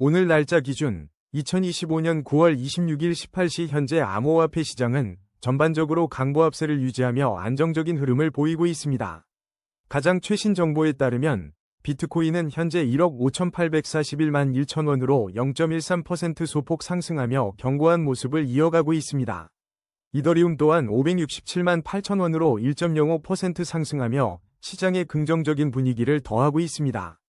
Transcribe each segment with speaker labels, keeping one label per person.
Speaker 1: 오늘 날짜 기준 2025년 9월 26일 18시 현재 암호화폐 시장은 전반적으로 강보합세를 유지하며 안정적인 흐름을 보이고 있습니다. 가장 최신 정보에 따르면 비트코인은 현재 1억 5,841만 1천원으로 0.13% 소폭 상승하며 견고한 모습을 이어가고 있습니다. 이더리움 또한 567만 8천원으로 1.05% 상승하며 시장에 긍정적인 분위기를 더하고 있습니다.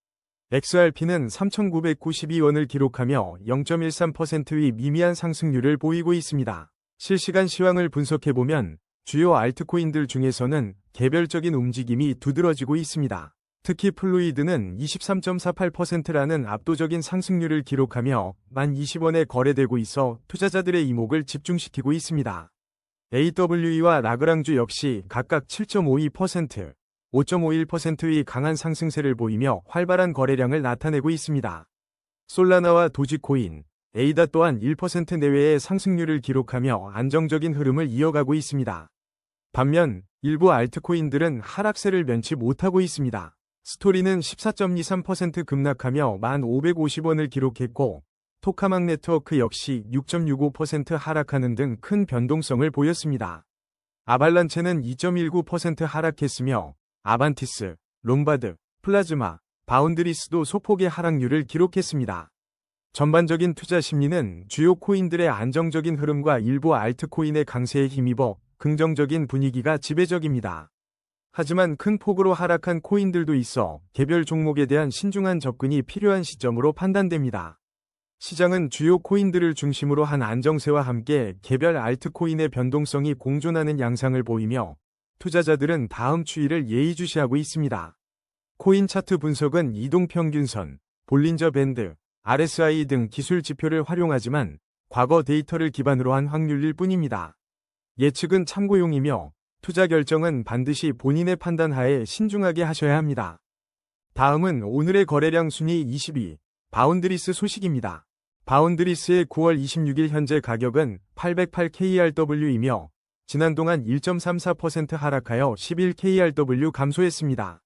Speaker 1: XRP는 3,992원을 기록하며 0.13%의 미미한 상승률을 보이고 있습니다. 실시간 시황을 분석해보면 주요 알트코인들 중에서는 개별적인 움직임이 두드러지고 있습니다. 특히 플루이드는 23.48%라는 압도적인 상승률을 기록하며 1020원에 거래되고 있어 투자자들의 이목을 집중시키고 있습니다. AWE와 라그랑주 역시 각각 7.52%, 5.51%의 강한 상승세를 보이며 활발한 거래량을 나타내고 있습니다. 솔라나와 도지코인, 에이다 또한 1% 내외의 상승률을 기록하며 안정적인 흐름을 이어가고 있습니다. 반면 일부 알트코인들은 하락세를 면치 못하고 있습니다. 스토리는 14.23% 급락하며 1,550원을 기록했고 토카막 네트워크 역시 6.65% 하락하는 등 큰 변동성을 보였습니다. 아발란체는 2.19% 하락했으며 아반티스, 롬바드, 플라즈마, 바운드리스도 소폭의 하락률을 기록했습니다. 전반적인 투자 심리는 주요 코인들의 안정적인 흐름과 일부 알트코인의 강세에 힘입어 긍정적인 분위기가 지배적입니다. 하지만 큰 폭으로 하락한 코인들도 있어 개별 종목에 대한 신중한 접근이 필요한 시점으로 판단됩니다. 시장은 주요 코인들을 중심으로 한 안정세와 함께 개별 알트코인의 변동성이 공존하는 양상을 보이며 투자자들은 다음 추이를 예의주시하고 있습니다. 코인 차트 분석은 이동평균선, 볼린저 밴드, RSI 등 기술 지표를 활용하지만 과거 데이터를 기반으로 한 확률일 뿐입니다. 예측은 참고용이며 투자 결정은 반드시 본인의 판단하에 신중하게 하셔야 합니다. 다음은 오늘의 거래량 순위 22, 바운드리스 소식입니다. 바운드리스의 9월 26일 현재 가격은 808KRW이며 지난 동안 1.34% 하락하여 11KRW 감소했습니다.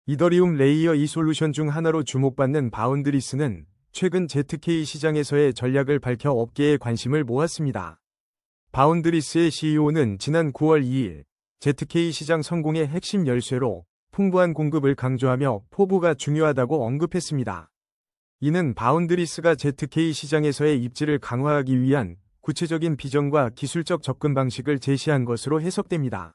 Speaker 1: 이더리움 레이어 2 솔루션 중 하나로 주목받는 바운드리스는 최근 ZK 시장에서의 전략을 밝혀 업계의 관심을 모았습니다. 바운드리스의 CEO는 지난 9월 2일 ZK 시장 성공의 핵심 열쇠로 풍부한 공급을 강조하며 포부가 중요하다고 언급했습니다. 이는 바운드리스가 ZK 시장에서의 입지를 강화하기 위한 구체적인 비전과 기술적 접근 방식을 제시한 것으로 해석됩니다.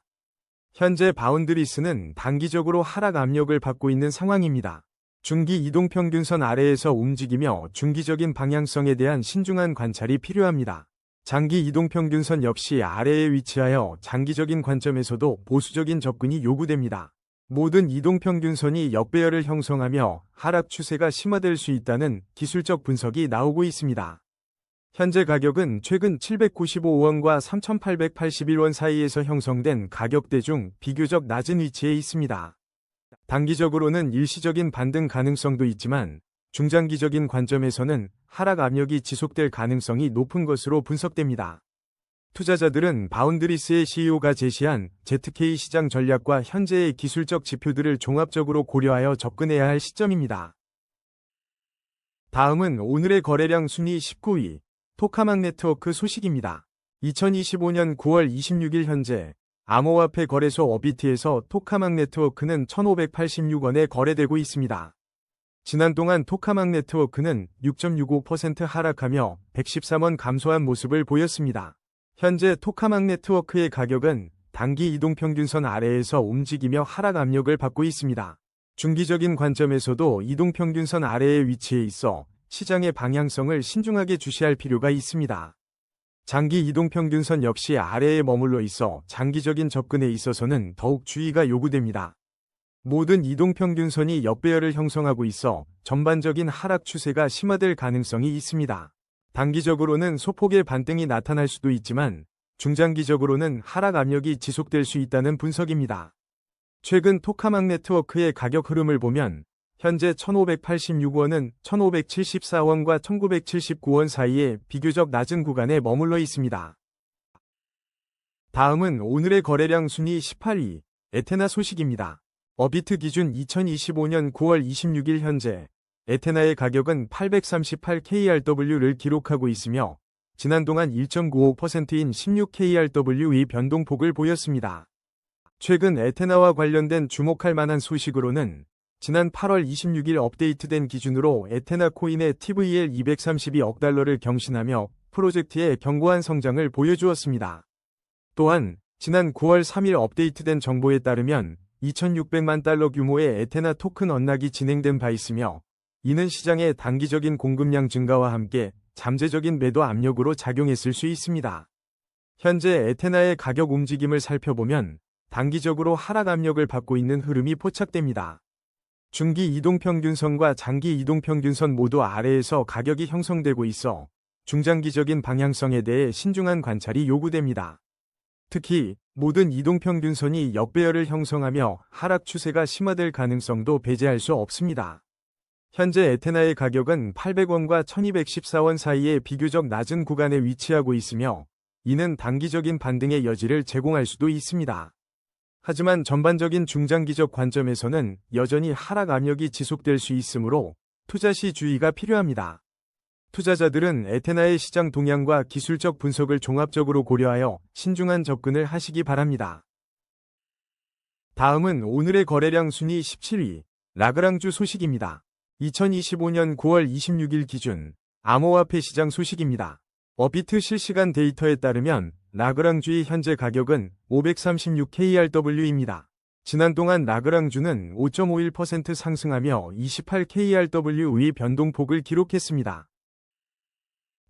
Speaker 1: 현재 바운드리스는 단기적으로 하락 압력을 받고 있는 상황입니다. 중기 이동평균선 아래에서 움직이며 중기적인 방향성에 대한 신중한 관찰이 필요합니다. 장기 이동평균선 역시 아래에 위치하여 장기적인 관점에서도 보수적인 접근이 요구됩니다. 모든 이동평균선이 역배열을 형성하며 하락 추세가 심화될 수 있다는 기술적 분석이 나오고 있습니다. 현재 가격은 최근 795원과 3,881원 사이에서 형성된 가격대 중 비교적 낮은 위치에 있습니다. 단기적으로는 일시적인 반등 가능성도 있지만 중장기적인 관점에서는 하락 압력이 지속될 가능성이 높은 것으로 분석됩니다. 투자자들은 바운드리스의 CEO가 제시한 ZK 시장 전략과 현재의 기술적 지표들을 종합적으로 고려하여 접근해야 할 시점입니다. 다음은 오늘의 거래량 순위 19위, 토카막 네트워크 소식입니다. 2025년 9월 26일 현재 암호화폐 거래소 어비트에서 토카막 네트워크는 1,586원에 거래되고 있습니다. 지난 동안 토카막 네트워크는 6.65% 하락하며 113원 감소한 모습을 보였습니다. 현재 토카막 네트워크의 가격은 단기 이동평균선 아래에서 움직이며 하락 압력을 받고 있습니다. 중기적인 관점에서도 이동평균선 아래에 위치해 있어 시장의 방향성을 신중하게 주시할 필요가 있습니다. 장기 이동평균선 역시 아래에 머물러 있어 장기적인 접근에 있어서는 더욱 주의가 요구됩니다. 모든 이동평균선이 역배열을 형성하고 있어 전반적인 하락 추세가 심화될 가능성이 있습니다. 단기적으로는 소폭의 반등이 나타날 수도 있지만 중장기적으로는 하락 압력이 지속될 수 있다는 분석입니다. 최근 토카막 네트워크의 가격 흐름을 보면 현재 1,586원은 1,574원과 1,979원 사이에 비교적 낮은 구간에 머물러 있습니다. 다음은 오늘의 거래량 순위 18위, 에테나 소식입니다. 어비트 기준 2025년 9월 26일 현재 에테나의 가격은 838kRW를 기록하고 있으며 지난 동안 1.95%인 16kRW의 변동폭을 보였습니다. 최근 에테나와 관련된 주목할 만한 소식으로는 지난 8월 26일 업데이트된 기준으로 에테나 코인의 TVL 232억 달러를 경신하며 프로젝트의 견고한 성장을 보여주었습니다. 또한 지난 9월 3일 업데이트된 정보에 따르면 2,600만 달러 규모의 에테나 토큰 언락이 진행된 바 있으며 이는 시장의 단기적인 공급량 증가와 함께 잠재적인 매도 압력으로 작용했을 수 있습니다. 현재 에테나의 가격 움직임을 살펴보면 단기적으로 하락 압력을 받고 있는 흐름이 포착됩니다. 중기 이동평균선과 장기 이동평균선 모두 아래에서 가격이 형성되고 있어 중장기적인 방향성에 대해 신중한 관찰이 요구됩니다. 특히 모든 이동평균선이 역배열을 형성하며 하락 추세가 심화될 가능성도 배제할 수 없습니다. 현재 에테나의 가격은 800원과 1214원 사이의 비교적 낮은 구간에 위치하고 있으며 이는 단기적인 반등의 여지를 제공할 수도 있습니다. 하지만 전반적인 중장기적 관점에서는 여전히 하락 압력이 지속될 수 있으므로 투자 시 주의가 필요합니다. 투자자들은 에테나의 시장 동향과 기술적 분석을 종합적으로 고려하여 신중한 접근을 하시기 바랍니다. 다음은 오늘의 거래량 순위 17위, 라그랑주 소식입니다. 2025년 9월 26일 기준 암호화폐 시장 소식입니다. 업비트 실시간 데이터에 따르면 라그랑주의 현재 가격은 536kRW입니다. 지난 동안 라그랑주는 5.51% 상승하며 28kRW의 변동폭을 기록했습니다.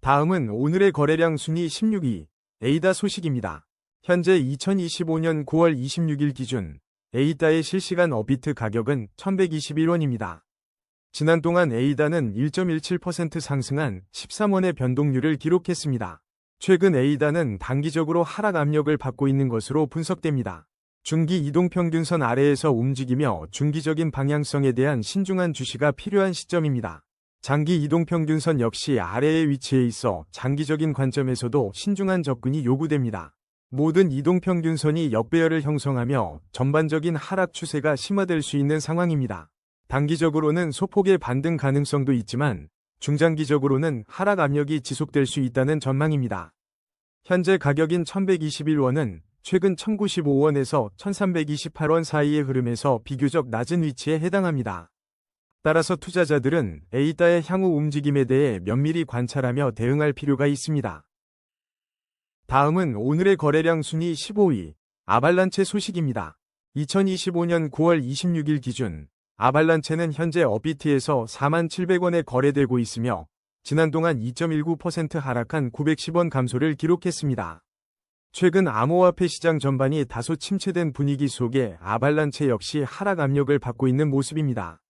Speaker 1: 다음은 오늘의 거래량 순위 16위, 에이다 소식입니다. 현재 2025년 9월 26일 기준 에이다의 실시간 업비트 가격은 1121원입니다. 지난 동안 에이다는 1.17% 상승한 13원의 변동률을 기록했습니다. 최근 에이다는 단기적으로 하락 압력을 받고 있는 것으로 분석됩니다. 중기 이동평균선 아래에서 움직이며 중기적인 방향성에 대한 신중한 주시가 필요한 시점입니다. 장기 이동평균선 역시 아래에 위치해 있어 장기적인 관점에서도 신중한 접근이 요구됩니다. 모든 이동평균선이 역배열을 형성하며 전반적인 하락 추세가 심화될 수 있는 상황입니다. 단기적으로는 소폭의 반등 가능성도 있지만 중장기적으로는 하락 압력이 지속될 수 있다는 전망입니다. 현재 가격인 1121원은 최근 1095원에서 1328원 사이의 흐름에서 비교적 낮은 위치에 해당합니다. 따라서 투자자들은 에이다의 향후 움직임에 대해 면밀히 관찰하며 대응할 필요가 있습니다. 다음은 오늘의 거래량 순위 15위, 아발란체 소식입니다. 2025년 9월 26일 기준 아발란체는 현재 업비트에서 4700원에 거래되고 있으며 지난 동안 2.19% 하락한 910원 감소를 기록했습니다. 최근 암호화폐 시장 전반이 다소 침체된 분위기 속에 아발란체 역시 하락 압력을 받고 있는 모습입니다.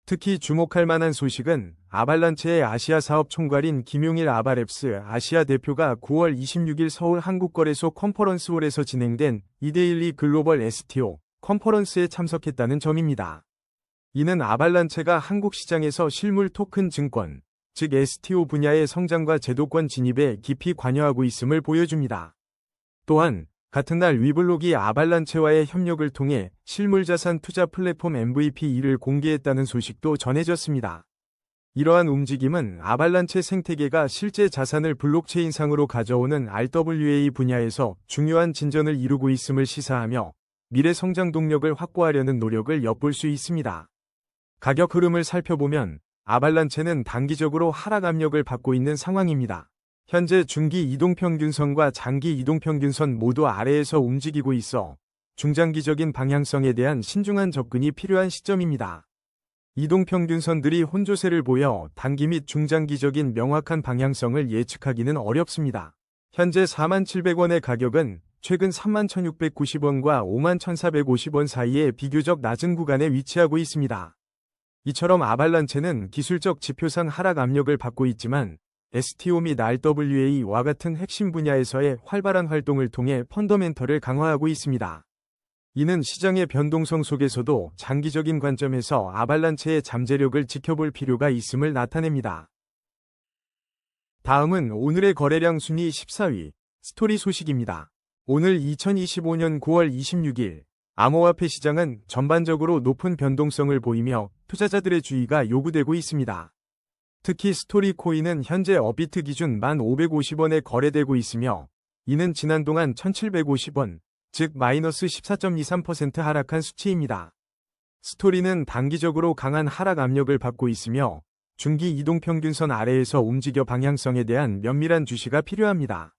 Speaker 1: 특히 주목할 만한 소식은 아발란체의 아시아 사업 총괄인 김용일 아바랩스 아시아 대표가 9월 26일 서울 한국거래소 컨퍼런스홀에서 진행된 이데일리 글로벌 STO 컨퍼런스에 참석했다는 점입니다. 이는 아발란체가 한국 시장에서 실물 토큰 증권, 즉 STO 분야의 성장과 제도권 진입에 깊이 관여하고 있음을 보여줍니다. 또한 같은 날 위블록이 아발란체와의 협력을 통해 실물자산 투자 플랫폼 MVP2를 공개했다는 소식도 전해졌습니다. 이러한 움직임은 아발란체 생태계가 실제 자산을 블록체인상으로 가져오는 RWA 분야에서 중요한 진전을 이루고 있음을 시사하며 미래 성장 동력을 확보하려는 노력을 엿볼 수 있습니다. 가격 흐름을 살펴보면 아발란체는 단기적으로 하락 압력을 받고 있는 상황입니다. 현재 중기 이동평균선과 장기 이동평균선 모두 아래에서 움직이고 있어 중장기적인 방향성에 대한 신중한 접근이 필요한 시점입니다. 이동평균선들이 혼조세를 보여 단기 및 중장기적인 명확한 방향성을 예측하기는 어렵습니다. 현재 4700원의 가격은 최근 31,690원과 51,450원 사이의 비교적 낮은 구간에 위치하고 있습니다. 이처럼 아발란체는 기술적 지표상 하락 압력을 받고 있지만 STO 및 RWA와 같은 핵심 분야에서의 활발한 활동을 통해 펀더멘털을 강화하고 있습니다. 이는 시장의 변동성 속에서도 장기적인 관점에서 아발란체의 잠재력을 지켜볼 필요가 있음을 나타냅니다. 다음은 오늘의 거래량 순위 14위, 스토리 소식입니다. 오늘 2025년 9월 26일 암호화폐 시장은 전반적으로 높은 변동성을 보이며 투자자들의 주의가 요구되고 있습니다. 특히 스토리 코인은 현재 업비트 기준 1,550원에 거래되고 있으며 이는 지난 동안 1,750원, 즉 마이너스 14.23% 하락한 수치입니다. 스토리는 단기적으로 강한 하락 압력을 받고 있으며 중기 이동평균선 아래에서 움직여 방향성에 대한 면밀한 주시가 필요합니다.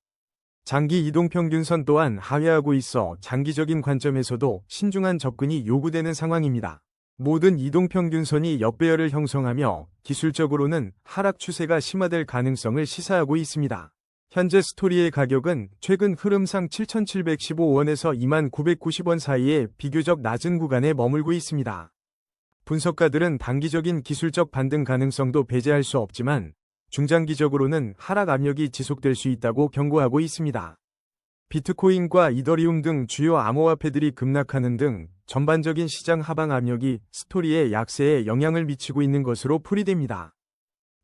Speaker 1: 장기 이동평균선 또한 하회하고 있어 장기적인 관점에서도 신중한 접근이 요구되는 상황입니다. 모든 이동평균선이 역배열을 형성하며 기술적으로는 하락 추세가 심화될 가능성을 시사하고 있습니다. 현재 스토리의 가격은 최근 흐름상 7,715원에서 2,990원 사이에 비교적 낮은 구간에 머물고 있습니다. 분석가들은 단기적인 기술적 반등 가능성도 배제할 수 없지만 중장기적으로는 하락 압력이 지속될 수 있다고 경고하고 있습니다. 비트코인과 이더리움 등 주요 암호화폐들이 급락하는 등 전반적인 시장 하방 압력이 스토리의 약세에 영향을 미치고 있는 것으로 풀이됩니다.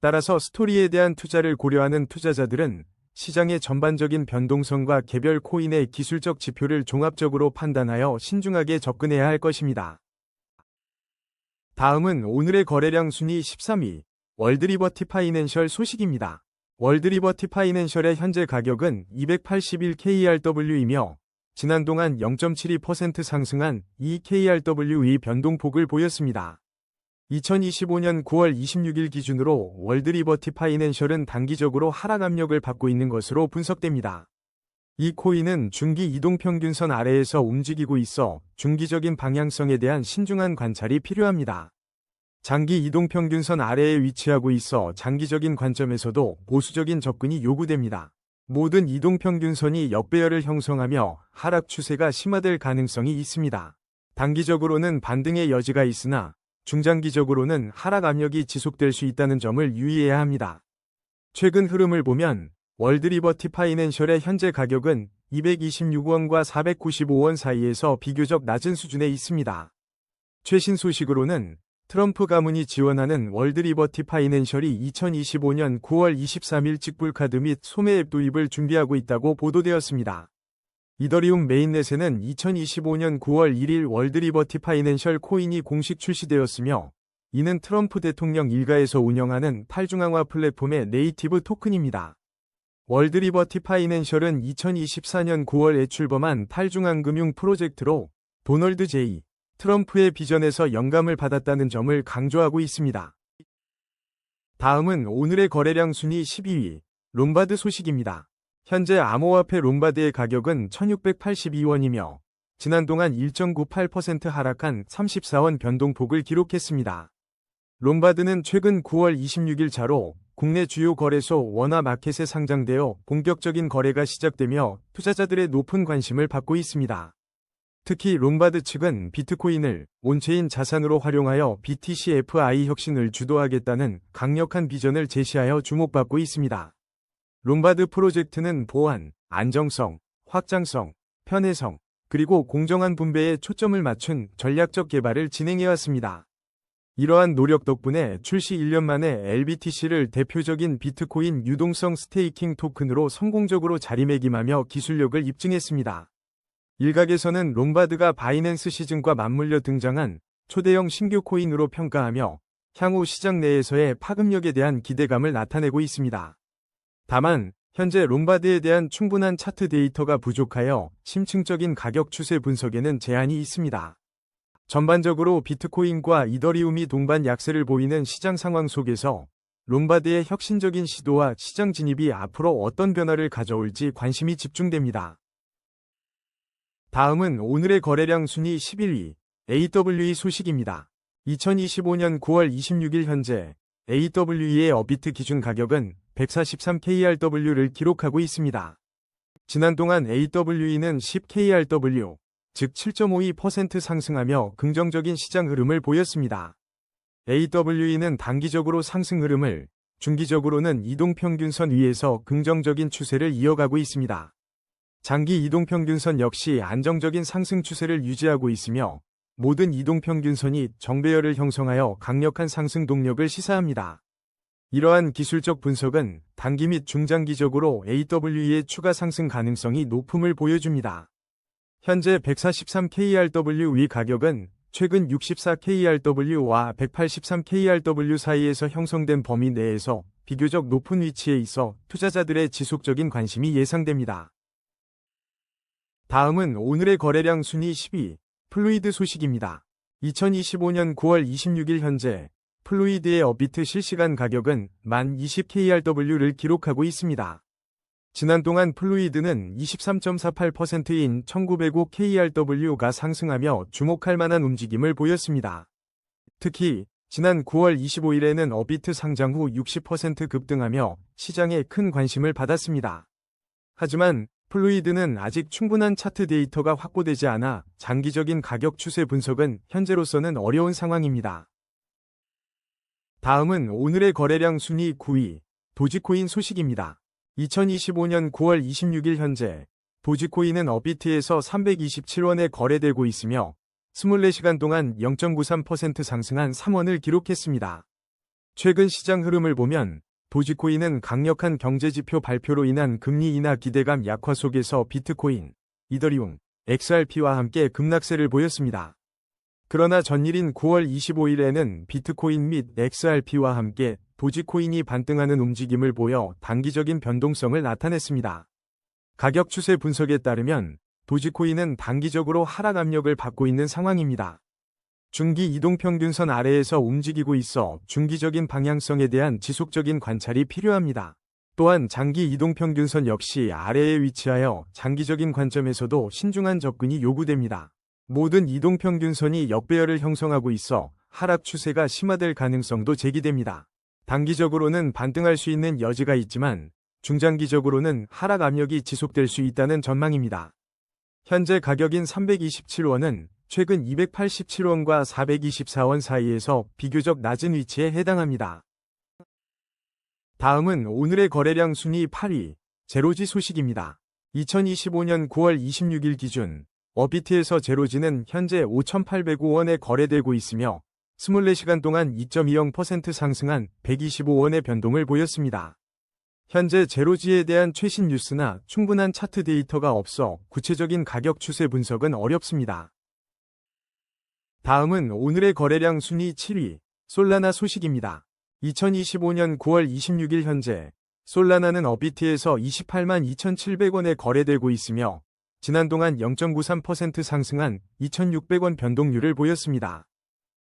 Speaker 1: 따라서 스토리에 대한 투자를 고려하는 투자자들은 시장의 전반적인 변동성과 개별 코인의 기술적 지표를 종합적으로 판단하여 신중하게 접근해야 할 것입니다. 다음은 오늘의 거래량 순위 13위, 월드리버티 파이낸셜 소식입니다. 월드리버티 파이낸셜의 현재 가격은 281KRW이며 지난 동안 0.72% 상승한 2KRW의 변동폭을 보였습니다. 2025년 9월 26일 기준으로 월드리버티 파이낸셜은 단기적으로 하락 압력을 받고 있는 것으로 분석됩니다. 이 코인은 중기 이동평균선 아래에서 움직이고 있어 중기적인 방향성에 대한 신중한 관찰이 필요합니다. 장기 이동평균선 아래에 위치하고 있어 장기적인 관점에서도 보수적인 접근이 요구됩니다. 모든 이동평균선이 역배열을 형성하며 하락 추세가 심화될 가능성이 있습니다. 단기적으로는 반등의 여지가 있으나 중장기적으로는 하락 압력이 지속될 수 있다는 점을 유의해야 합니다. 최근 흐름을 보면 월드리버티 파이낸셜의 현재 가격은 226원과 495원 사이에서 비교적 낮은 수준에 있습니다. 최신 소식으로는 트럼프 가문이 지원하는 월드리버티 파이낸셜이 2025년 9월 23일 직불카드 및 소매 앱 도입을 준비하고 있다고 보도되었습니다. 이더리움 메인넷에는 2025년 9월 1일 월드리버티 파이낸셜 코인이 공식 출시되었으며 이는 트럼프 대통령 일가에서 운영하는 탈중앙화 플랫폼의 네이티브 토큰입니다. 월드리버티 파이낸셜은 2024년 9월에 출범한 탈중앙금융 프로젝트로 도널드 J. 트럼프의 비전에서 영감을 받았다는 점을 강조하고 있습니다. 다음은 오늘의 거래량 순위 12위, 롬바드 소식입니다. 현재 암호화폐 롬바드의 가격은 1,682원이며 지난 동안 1.98% 하락한 34원 변동폭을 기록했습니다. 롬바드는 최근 9월 26일 자로 국내 주요 거래소 워나마켓에 상장되어 본격적인 거래가 시작되며 투자자들의 높은 관심을 받고 있습니다. 특히 롬바드 측은 비트코인을 온체인 자산으로 활용하여 BTC-FI 혁신을 주도하겠다는 강력한 비전을 제시하여 주목받고 있습니다. 롬바드 프로젝트는 보안, 안정성, 확장성, 편의성, 그리고 공정한 분배에 초점을 맞춘 전략적 개발을 진행해왔습니다. 이러한 노력 덕분에 출시 1년 만에 LBTC를 대표적인 비트코인 유동성 스테이킹 토큰으로 성공적으로 자리매김하며 기술력을 입증했습니다. 일각에서는 롬바드가 바이낸스 시즌과 맞물려 등장한 초대형 신규 코인으로 평가하며 향후 시장 내에서의 파급력에 대한 기대감을 나타내고 있습니다. 다만 현재 롬바드에 대한 충분한 차트 데이터가 부족하여 심층적인 가격 추세 분석에는 제한이 있습니다. 전반적으로 비트코인과 이더리움이 동반 약세를 보이는 시장 상황 속에서 롬바드의 혁신적인 시도와 시장 진입이 앞으로 어떤 변화를 가져올지 관심이 집중됩니다. 다음은 오늘의 거래량 순위 11위, AWE 소식입니다. 2025년 9월 26일 현재 AWE의 업비트 기준 가격은 143KRW를 기록하고 있습니다. 지난 동안 AWE는 10KRW, 즉 7.52% 상승하며 긍정적인 시장 흐름을 보였습니다. AWE는 단기적으로 상승 흐름을, 중기적으로는 이동평균선 위에서 긍정적인 추세를 이어가고 있습니다. 장기 이동평균선 역시 안정적인 상승 추세를 유지하고 있으며 모든 이동평균선이 정배열을 형성하여 강력한 상승 동력을 시사합니다. 이러한 기술적 분석은 단기 및 중장기적으로 AWE의 추가 상승 가능성이 높음을 보여줍니다. 현재 143KRW 위 가격은 최근 64kRW와 183kRW 사이에서 형성된 범위 내에서 비교적 높은 위치에 있어 투자자들의 지속적인 관심이 예상됩니다. 다음은 오늘의 거래량 순위 10위, 플루이드 소식입니다. 2025년 9월 26일 현재 플루이드의 업비트 실시간 가격은 10,020kRW를 기록하고 있습니다. 지난 동안 플루이드는 23.48%인 1905kRW가 상승하며 주목할 만한 움직임을 보였습니다. 특히 지난 9월 25일에는 업비트 상장 후 60% 급등하며 시장에 큰 관심을 받았습니다. 하지만 플루이드는 아직 충분한 차트 데이터가 확보되지 않아 장기적인 가격 추세 분석은 현재로서는 어려운 상황입니다. 다음은 오늘의 거래량 순위 9위, 도지코인 소식입니다. 2025년 9월 26일 현재 도지코인은 업비트에서 327원에 거래되고 있으며 24시간 동안 0.93% 상승한 3원을 기록했습니다. 최근 시장 흐름을 보면 도지코인은 강력한 경제지표 발표로 인한 금리 인하 기대감 약화 속에서 비트코인, 이더리움, XRP와 함께 급락세를 보였습니다. 그러나 전일인 9월 25일에는 비트코인 및 XRP와 함께 도지코인이 반등하는 움직임을 보여 단기적인 변동성을 나타냈습니다. 가격 추세 분석에 따르면 도지코인은 단기적으로 하락 압력을 받고 있는 상황입니다. 중기 이동평균선 아래에서 움직이고 있어 중기적인 방향성에 대한 지속적인 관찰이 필요합니다. 또한 장기 이동평균선 역시 아래에 위치하여 장기적인 관점에서도 신중한 접근이 요구됩니다. 모든 이동평균선이 역배열을 형성하고 있어 하락 추세가 심화될 가능성도 제기됩니다. 단기적으로는 반등할 수 있는 여지가 있지만 중장기적으로는 하락 압력이 지속될 수 있다는 전망입니다. 현재 가격인 327원은 최근 287원과 424원 사이에서 비교적 낮은 위치에 해당합니다. 다음은 오늘의 거래량 순위 8위, 제로지 소식입니다. 2025년 9월 26일 기준 업비트에서 제로지는 현재 5,805원에 거래되고 있으며 24시간 동안 2.20% 상승한 125원의 변동을 보였습니다. 현재 제로지에 대한 최신 뉴스나 충분한 차트 데이터가 없어 구체적인 가격 추세 분석은 어렵습니다. 다음은 오늘의 거래량 순위 7위, 솔라나 소식입니다. 2025년 9월 26일 현재 솔라나는 업비트에서 28만 2,700원에 거래되고 있으며 지난 동안 0.93% 상승한 2,600원 변동률을 보였습니다.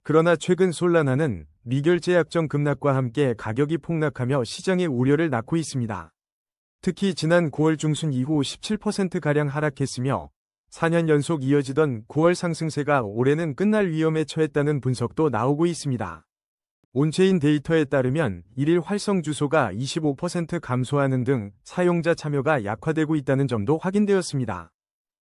Speaker 1: 그러나 최근 솔라나는 미결제 약정 급락과 함께 가격이 폭락하며 시장의 우려를 낳고 있습니다. 특히 지난 9월 중순 이후 17%가량 하락했으며 4년 연속 이어지던 9월 상승세가 올해는 끝날 위험에 처했다는 분석도 나오고 있습니다. 온체인 데이터에 따르면 1일 활성 주소가 25% 감소하는 등 사용자 참여가 약화되고 있다는 점도 확인되었습니다.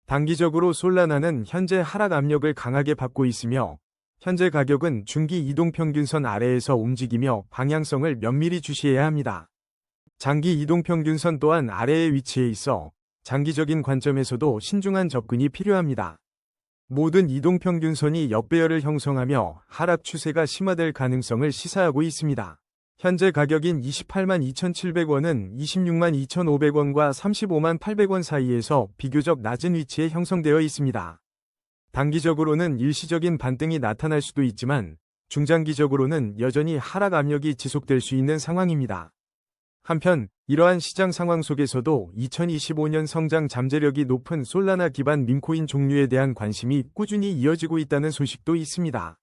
Speaker 1: 단기적으로 솔라나는 현재 하락 압력을 강하게 받고 있으며 현재 가격은 중기 이동평균선 아래에서 움직이며 방향성을 면밀히 주시해야 합니다. 장기 이동평균선 또한 아래에 위치해 있어 장기적인 관점에서도 신중한 접근이 필요합니다. 모든 이동평균선이 역배열을 형성하며 하락 추세가 심화될 가능성을 시사하고 있습니다. 현재 가격인 28만 2,700원은 26만 2,500원과 35만 800원 사이에서 비교적 낮은 위치에 형성되어 있습니다. 단기적으로는 일시적인 반등이 나타날 수도 있지만 중장기적으로는 여전히 하락 압력이 지속될 수 있는 상황입니다. 한편 이러한 시장 상황 속에서도 2025년 성장 잠재력이 높은 솔라나 기반 밈코인 종류에 대한 관심이 꾸준히 이어지고 있다는 소식도 있습니다.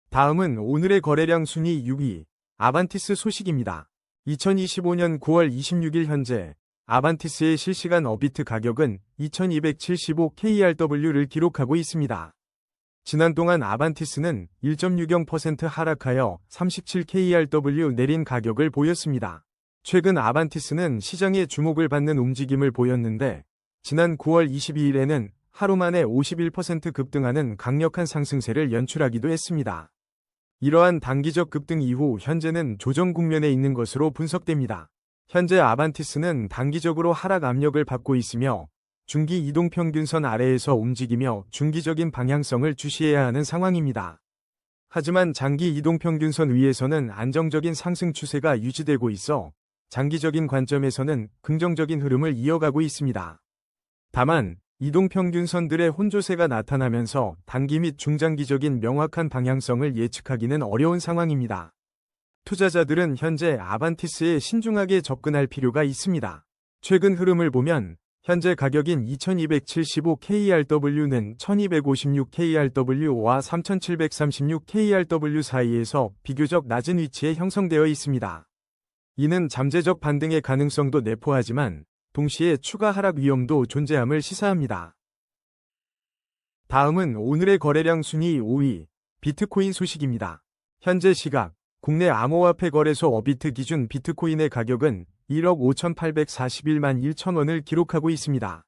Speaker 1: 다음은 오늘의 거래량 순위 6위, 아반티스 소식입니다. 2025년 9월 26일 현재 아반티스의 실시간 업비트 가격은 2275kRW를 기록하고 있습니다. 지난 동안 아반티스는 1.60% 하락하여 37kRW 내린 가격을 보였습니다. 최근 아반티스는 시장의 주목을 받는 움직임을 보였는데 지난 9월 22일에는 하루 만에 51% 급등하는 강력한 상승세를 연출하기도 했습니다. 이러한 단기적 급등 이후 현재는 조정 국면에 있는 것으로 분석됩니다. 현재 아반티스는 단기적으로 하락 압력을 받고 있으며 중기 이동평균선 아래에서 움직이며 중기적인 방향성을 주시해야 하는 상황입니다. 하지만 장기 이동평균선 위에서는 안정적인 상승 추세가 유지되고 있어 장기적인 관점에서는 긍정적인 흐름을 이어가고 있습니다. 다만 이동평균선들의 혼조세가 나타나면서 단기 및 중장기적인 명확한 방향성을 예측하기는 어려운 상황입니다. 투자자들은 현재 아반티스에 신중하게 접근할 필요가 있습니다. 최근 흐름을 보면 현재 가격인 2275kRW는 1256kRW와 3736kRW 사이에서 비교적 낮은 위치에 형성되어 있습니다. 이는 잠재적 반등의 가능성도 내포하지만 동시에 추가 하락 위험도 존재함을 시사합니다. 다음은 오늘의 거래량 순위 5위, 비트코인 소식입니다. 현재 시각 국내 암호화폐 거래소 어비트 기준 비트코인의 가격은 1억 5,841만 1천원을 기록하고 있습니다.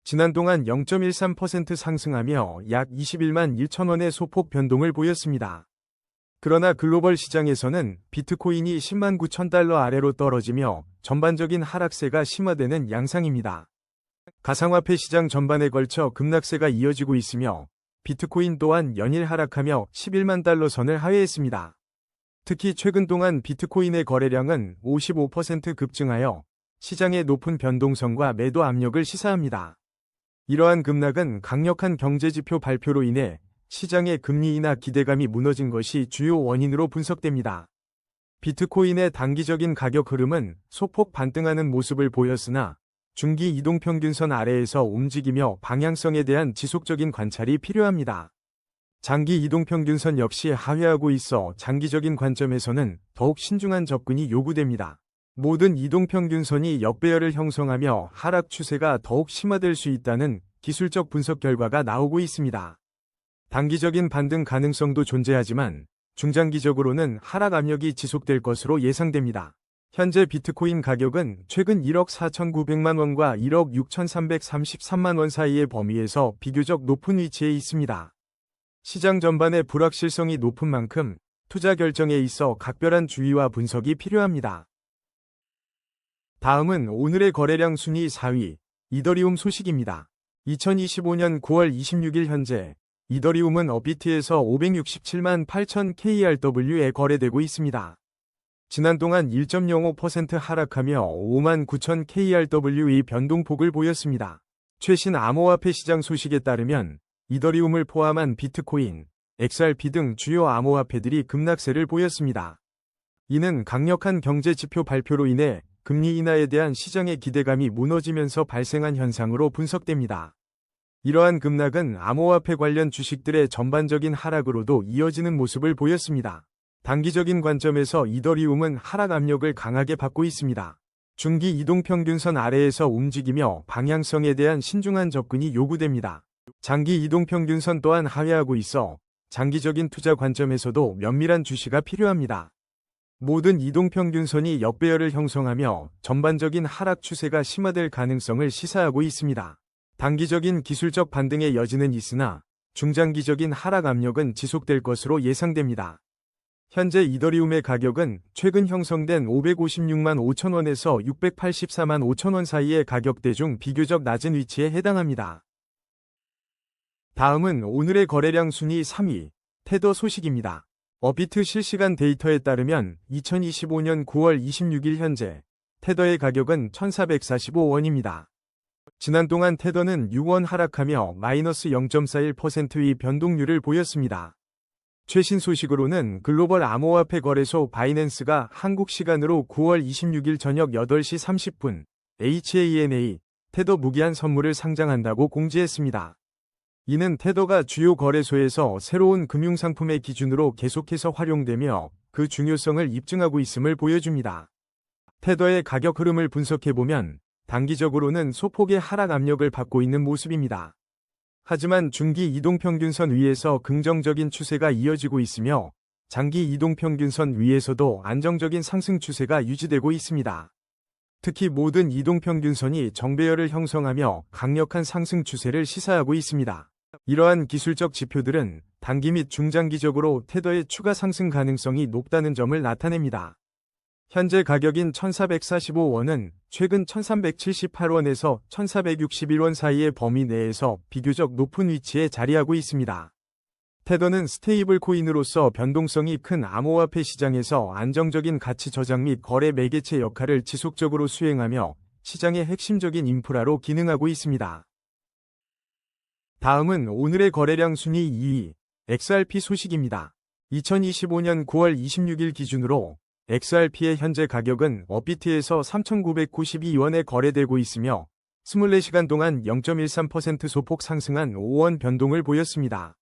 Speaker 1: 지난 동안 0.13% 상승하며 약 21만 1천원의 소폭 변동을 보였습니다. 그러나 글로벌 시장에서는 비트코인이 10만 9천 달러 아래로 떨어지며 전반적인 하락세가 심화되는 양상입니다. 가상화폐 시장 전반에 걸쳐 급락세가 이어지고 있으며 비트코인 또한 연일 하락하며 11만 달러 선을 하회했습니다. 특히 최근 동안 비트코인의 거래량은 55% 급증하여 시장의 높은 변동성과 매도 압력을 시사합니다. 이러한 급락은 강력한 경제지표 발표로 인해 시장의 금리 인하 기대감이 무너진 것이 주요 원인으로 분석됩니다. 비트코인의 단기적인 가격 흐름은 소폭 반등하는 모습을 보였으나 중기 이동평균선 아래에서 움직이며 방향성에 대한 지속적인 관찰이 필요합니다. 장기 이동평균선 역시 하회하고 있어 장기적인 관점에서는 더욱 신중한 접근이 요구됩니다. 모든 이동평균선이 역배열을 형성하며 하락 추세가 더욱 심화될 수 있다는 기술적 분석 결과가 나오고 있습니다. 단기적인 반등 가능성도 존재하지만 중장기적으로는 하락 압력이 지속될 것으로 예상됩니다. 현재 비트코인 가격은 최근 1억 4,900만 원과 1억 6,333만 원 사이의 범위에서 비교적 높은 위치에 있습니다. 시장 전반의 불확실성이 높은 만큼 투자 결정에 있어 각별한 주의와 분석이 필요합니다. 다음은 오늘의 거래량 순위 4위, 이더리움 소식입니다. 2025년 9월 26일 현재 이더리움은 어비트에서 567만 8천 KRW에 거래되고 있습니다. 지난 동안 1.05% 하락하며 5만 9천 KRW의 변동폭을 보였습니다. 최신 암호화폐 시장 소식에 따르면 이더리움을 포함한 비트코인, XRP 등 주요 암호화폐들이 급락세를 보였습니다. 이는 강력한 경제 지표 발표로 인해 금리 인하에 대한 시장의 기대감이 무너지면서 발생한 현상으로 분석됩니다. 이러한 급락은 암호화폐 관련 주식들의 전반적인 하락으로도 이어지는 모습을 보였습니다. 단기적인 관점에서 이더리움은 하락 압력을 강하게 받고 있습니다. 중기 이동평균선 아래에서 움직이며 방향성에 대한 신중한 접근이 요구됩니다. 장기 이동평균선 또한 하회하고 있어 장기적인 투자 관점에서도 면밀한 주시가 필요합니다. 모든 이동평균선이 역배열을 형성하며 전반적인 하락 추세가 심화될 가능성을 시사하고 있습니다. 단기적인 기술적 반등의 여지는 있으나 중장기적인 하락 압력은 지속될 것으로 예상됩니다. 현재 이더리움의 가격은 최근 형성된 556만 5천 원에서 684만 5천 원 사이의 가격대 중 비교적 낮은 위치에 해당합니다. 다음은 오늘의 거래량 순위 3위, 테더 소식입니다. 어비트 실시간 데이터에 따르면 2025년 9월 26일 현재 테더의 가격은 1,445원입니다. 지난 동안 테더는 6원 하락하며 마이너스 0.41%의 변동률을 보였습니다. 최신 소식으로는 글로벌 암호화폐 거래소 바이낸스가 한국 시간으로 9월 26일 저녁 8시 30분 HANA 테더 무기한 선물을 상장한다고 공지했습니다. 이는 테더가 주요 거래소에서 새로운 금융상품의 기준으로 계속해서 활용되며 그 중요성을 입증하고 있음을 보여줍니다. 테더의 가격 흐름을 분석해보면 단기적으로는 소폭의 하락 압력을 받고 있는 모습입니다. 하지만 중기 이동평균선 위에서 긍정적인 추세가 이어지고 있으며 장기 이동평균선 위에서도 안정적인 상승 추세가 유지되고 있습니다. 특히 모든 이동평균선이 정배열을 형성하며 강력한 상승 추세를 시사하고 있습니다. 이러한 기술적 지표들은 단기 및 중장기적으로 테더의 추가 상승 가능성이 높다는 점을 나타냅니다. 현재 가격인 1,445원은 최근 1,378원에서 1,461원 사이의 범위 내에서 비교적 높은 위치에 자리하고 있습니다. 테더는 스테이블 코인으로서 변동성이 큰 암호화폐 시장에서 안정적인 가치 저장 및 거래 매개체 역할을 지속적으로 수행하며 시장의 핵심적인 인프라로 기능하고 있습니다. 다음은 오늘의 거래량 순위 2위, XRP 소식입니다. 2025년 9월 26일 기준으로 XRP의 현재 가격은 업비트에서 3,992원에 거래되고 있으며 24시간 동안 0.13% 소폭 상승한 5원 변동을 보였습니다.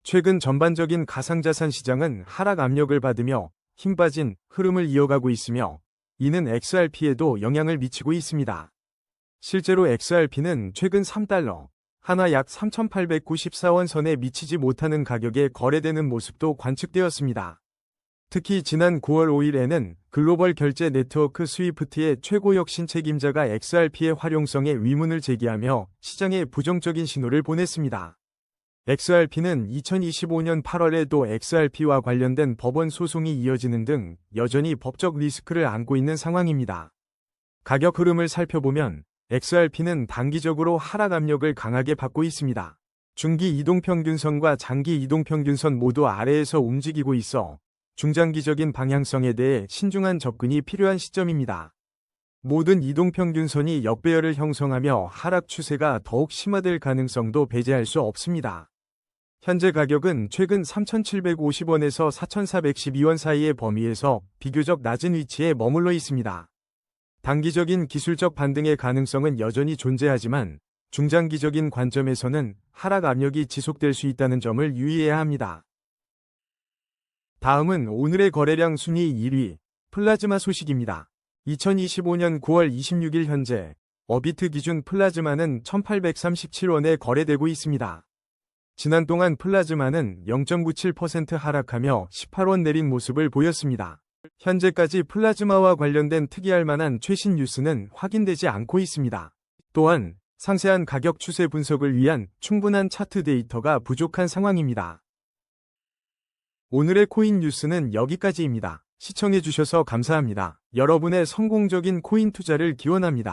Speaker 1: 최근 전반적인 가상자산 시장은 하락 압력을 받으며 힘 빠진 흐름을 이어가고 있으며 이는 XRP에도 영향을 미치고 있습니다. 실제로 XRP는 최근 3달러, 하나 약 3,894원 선에 미치지 못하는 가격에 거래되는 모습도 관측되었습니다. 특히 지난 9월 5일에는 글로벌 결제 네트워크 스위프트의 최고역 신책임자가 XRP의 활용성에 의문을 제기하며 시장에 부정적인 신호를 보냈습니다. XRP는 2025년 8월에도 XRP와 관련된 법원 소송이 이어지는 등 여전히 법적 리스크를 안고 있는 상황입니다. 가격 흐름을 살펴보면 XRP는 단기적으로 하락 압력을 강하게 받고 있습니다. 중기 이동평균선과 장기 이동평균선 모두 아래에서 움직이고 있어 중장기적인 방향성에 대해 신중한 접근이 필요한 시점입니다. 모든 이동평균선이 역배열을 형성하며 하락 추세가 더욱 심화될 가능성도 배제할 수 없습니다. 현재 가격은 최근 3,750원에서 4,412원 사이의 범위에서 비교적 낮은 위치에 머물러 있습니다. 단기적인 기술적 반등의 가능성은 여전히 존재하지만 중장기적인 관점에서는 하락 압력이 지속될 수 있다는 점을 유의해야 합니다. 다음은 오늘의 거래량 순위 1위, 플라즈마 소식입니다. 2025년 9월 26일 현재 업비트 기준 플라즈마는 1,837원에 거래되고 있습니다. 지난 동안 플라즈마는 0.97% 하락하며 18원 내린 모습을 보였습니다. 현재까지 플라즈마와 관련된 특이할 만한 최신 뉴스는 확인되지 않고 있습니다. 또한 상세한 가격 추세 분석을 위한 충분한 차트 데이터가 부족한 상황입니다. 오늘의 코인 뉴스는 여기까지입니다. 시청해주셔서 감사합니다. 여러분의 성공적인 코인 투자를 기원합니다.